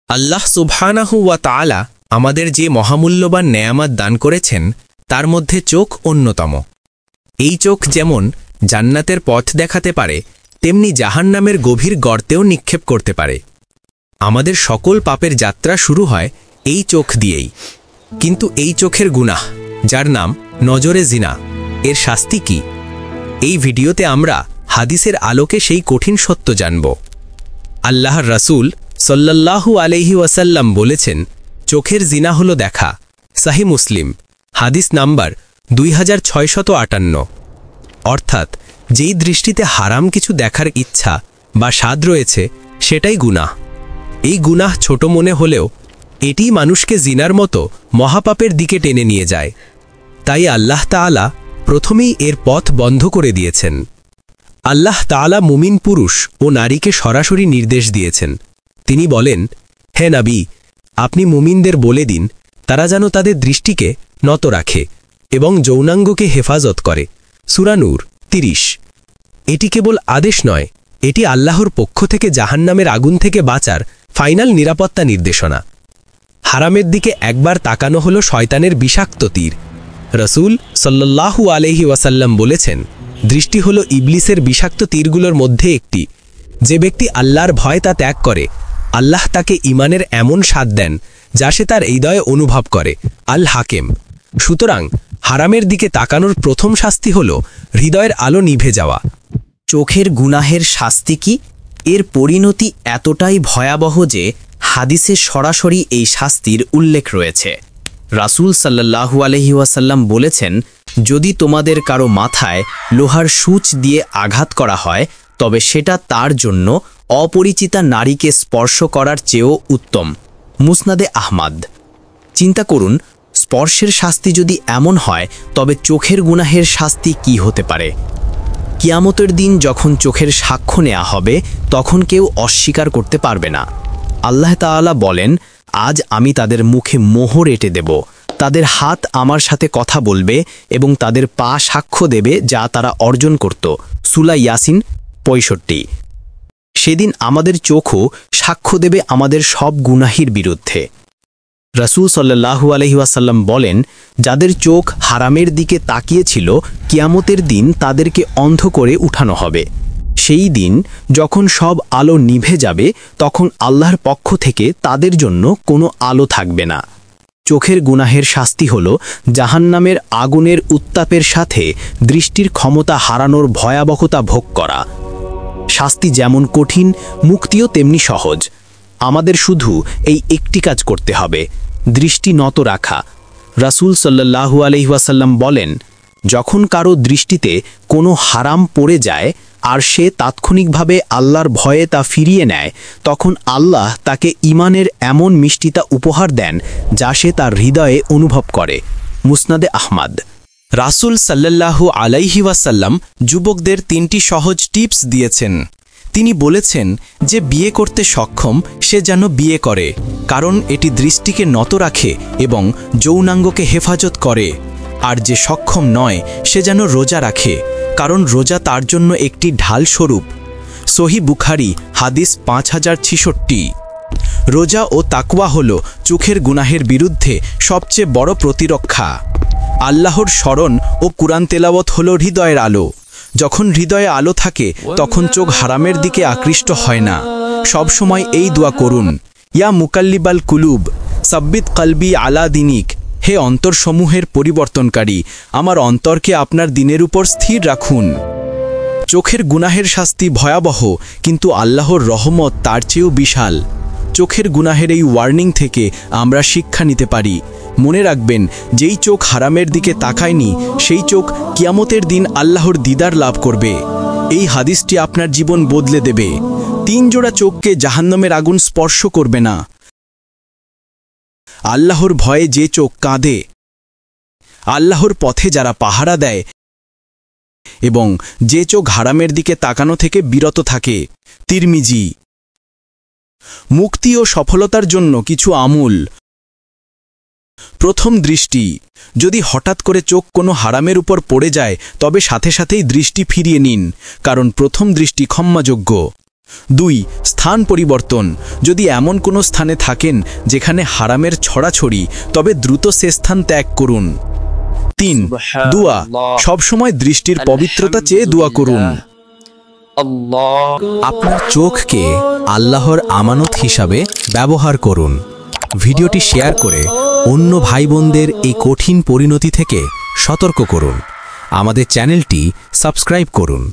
আল্লাহ সুবহানাহু ওয়া তাআলা আমাদের যে মহামূল্যবান নেয়ামত দান করেছেন তার মধ্যে চোখ অন্যতম। এই চোখ যেমন জান্নাতের পথ দেখাতে পারে, তেমনি জাহান্নামের গভীর গর্তেও নিক্ষেপ করতে পারে। আমাদের সকল পাপের যাত্রা শুরু হয় এই চোখ দিয়েই। কিন্তু এই চোখের গুনাহ, যার নাম নজরে জিনা, এর শাস্তি কি? এই ভিডিওতে আমরা হাদিসের আলোকে সেই কঠিন সত্য জানব। আল্লাহর রাসূল সাল্লাল্লাহু আলাইহি ওয়াসাল্লাম বলেছেন, চোখের জিনা হলো দেখা। সহিহ মুসলিম, হাদিস নাম্বার 2658। অর্থাৎ যেই দৃষ্টিতে হারাম কিছু দেখার ইচ্ছা বা স্বাদ রয়েছে সেটাই গুনাহ। এই গুনাহ ছোট মনে হলেও এটি মানুষকে জিনার মতো মহাপাপের দিকে টেনে নিয়ে যায়। তাই আল্লাহ তাআলা প্রথমেই এর পথ বন্ধ করে দিয়েছেন। আল্লাহ তাআলা মুমিন পুরুষ ও নারীকে সরাসরি নির্দেশ দিয়েছেন। তিনি বলেন, হে নবী, আপনি মুমিনদের বলে দিন তারা যেন তাদের দৃষ্টিকে নত রাখে এবং যৌনাঙ্গকে হেফাজত করে। সূরা নূর 30। এটি কেবল আদেশ নয়, এটি আল্লাহর পক্ষ থেকে জাহান্নামের আগুন থেকে বাঁচার ফাইনাল নিরাপত্তা নির্দেশনা। হারামের দিকে একবার তাকানো হলো শয়তানের বিষাক্ত তীর। রাসূল সাল্লাল্লাহু আলাইহি ওয়াসাল্লাম বলেছেন, দৃষ্টি হলো ইবলিসের বিষাক্ত তীরগুলোর মধ্যে একটি। যে ব্যক্তি আল্লাহর ভয় তা ত্যাগ করে, আল্লাহ তাকে ঈমানের এমন স্বাদ দেন যা সে তার হৃদয়ে অনুভব করে। আল হাকিম। সুতরাং হারামের দিকে তাকানোর প্রথম শাস্তি হল হৃদয়ের আলো নিভে যাওয়া। চোখের গুনাহের শাস্তি কি? এর পরিণতি এতটাই ভয়াবহ যে হাদিসে সরাসরি এই শাস্তির উল্লেখ রয়েছে। রাসূল সাল্লাল্লাহু আলাইহি ওয়াসাল্লাম বলেছেন, যদি তোমাদের কারো মাথায় লোহার সূচ দিয়ে আঘাত করা হয় তবে সেটা তার জন্য অপরিচিতা নারীকে স্পর্শ করার চেয়েও উত্তম। মুসনাদে আহমদ। চিন্তা করুন, স্পর্শের শাস্তি যদি এমন হয় তবে চোখের গুনাহের শাস্তি কি হতে পারে? কিয়ামতের দিন যখন চোখের সাক্ষ্য নেওয়া হবে তখন কেউ অস্বীকার করতে পারবে না। আল্লাহ তাআলা বলেন, আজ আমি তাদের মুখে মোহর এঁটে দেব, তাদের হাত আমার সাথে কথা বলবে এবং তাদের পা সাক্ষ্য দেবে যা তারা অর্জন করত। সূরা ইয়াসিন 65। সেদিন আমাদের চোখও সাক্ষ্য দেবে আমাদের সব গুনাহির বিরুদ্ধে। রাসূল সাল্লাল্লাহু আলাইহি ওয়াসাল্লাম বলেন, যাদের চোখ হারামের দিকে তাকিয়েছিল কিয়ামতের দিন তাদেরকে অন্ধ করে উঠানো হবে। সেই দিন যখন সব আলো নিভে যাবে তখন আল্লাহর পক্ষ থেকে তাদের জন্য কোনো আলো থাকবে না। চোখের গুনাহের শাস্তি হল জাহান্নামের আগুনের উত্তাপের সাথে দৃষ্টির ক্ষমতা হারানোর ভয়াবহতা ভোগ করা। শাস্তি যেমন কঠিন, মুক্তিও তেমনি সহজ। আমাদের শুধু এই একটি কাজ করতে হবে, দৃষ্টি নত রাখা। রাসূল সাল্লাল্লাহু আলাইহি ওয়াসাল্লাম বলেন, যখন কারো দৃষ্টিতে কোনো হারাম পড়ে যায় আর সে তাৎক্ষণিকভাবে আল্লাহর ভয়ে তা ফিরিয়ে নেয়, তখন আল্লাহ তাকে ঈমানের এমন মিষ্টিতা উপহার দেন যা সে তার হৃদয়ে অনুভব করে। মুসনাদে আহমদ। রাসূল সাল্লাল্লাহু আলাইহি ওয়াসাল্লাম যুবকদের 3টি সহজ টিপস দিয়েছেন। তিনি বলেছেন যে বিয়ে করতে সক্ষম সে যেন বিয়ে করে, কারণ এটি দৃষ্টিকে নত রাখে এবং যৌনাঙ্গকে হেফাজত করে। আর যে সক্ষম নয় সে যেন রোজা রাখে, কারণ রোজা তার জন্য একটি ঢাল স্বরূপ। সহিহ বুখারী, হাদিস 5066। রোজা ও তাকওয়া হল চোখের গুনাহের বিরুদ্ধে সবচেয়ে বড় প্রতিরক্ষা। আল্লাহর স্মরণ ও কুরআন তেলাওয়াত হল হৃদয়ের আলো। যখন হৃদয়ে আলো থাকে তখন চোখ হারামের দিকে আকৃষ্ট হয় না। সবসময় এই দোয়া করুন, ইয়া মুকাল্লিবাল কুলুব সাব্বিত কলবি আলা দিনিক। হে অন্তরসমূহের পরিবর্তনকারী, আমার অন্তরকে আপনার দিনের উপর স্থির রাখুন। চোখের গুনাহের শাস্তি ভয়াবহ, কিন্তু আল্লাহর রহমত তার চেয়েও বিশাল। চোখের গুনাহের এই ওয়ার্নিং থেকে আমরা শিক্ষা নিতে পারি। মনে রাখবেন, যেই চোখ হারামের দিকে তাকায়নি সেই চোখ কিয়ামতের দিন আল্লাহর দিদার লাভ করবে। এই হাদিসটি আপনার জীবন বদলে দেবে। 3 জোড়া চোখকে জাহান্নামের আগুন স্পর্শ করবে না। আল্লাহর ভয়ে যে চোখ কাঁদে, আল্লাহর পথে যারা পাহারা দেয় এবং যে চোখ হারামের দিকে তাকানো থেকে বিরত থাকে। তিরমিজি। মুক্তি ও সফলতার জন্য কিছু আমল। প্রথম, দৃষ্টি। যদি হঠাৎ করে চোখ কোনো হারামের উপর পড়ে যায় তবে সাথে সাথেই দৃষ্টি ফিরিয়ে নিন, কারণ প্রথম দৃষ্টি ক্ষমাযোগ্য। 2. স্থান পরিবর্তন। যদি এমন কোনো স্থানে থাকেন যেখানে হারামের ছড়াছড়ি, তবে দ্রুত সে স্থান ত্যাগ করুন। 3. দোয়া। সবসময় দৃষ্টির পবিত্রতা চেয়ে দোয়া করুন। আপনার চোখকে আল্লাহর আমানত হিসাবে ব্যবহার করুন। ভিডিওটি শেয়ার করে অন্য ভাই বোনদের এই কঠিন পরিণতি থেকে সতর্ক করুন। আমাদের চ্যানেলটি সাবস্ক্রাইব করুন।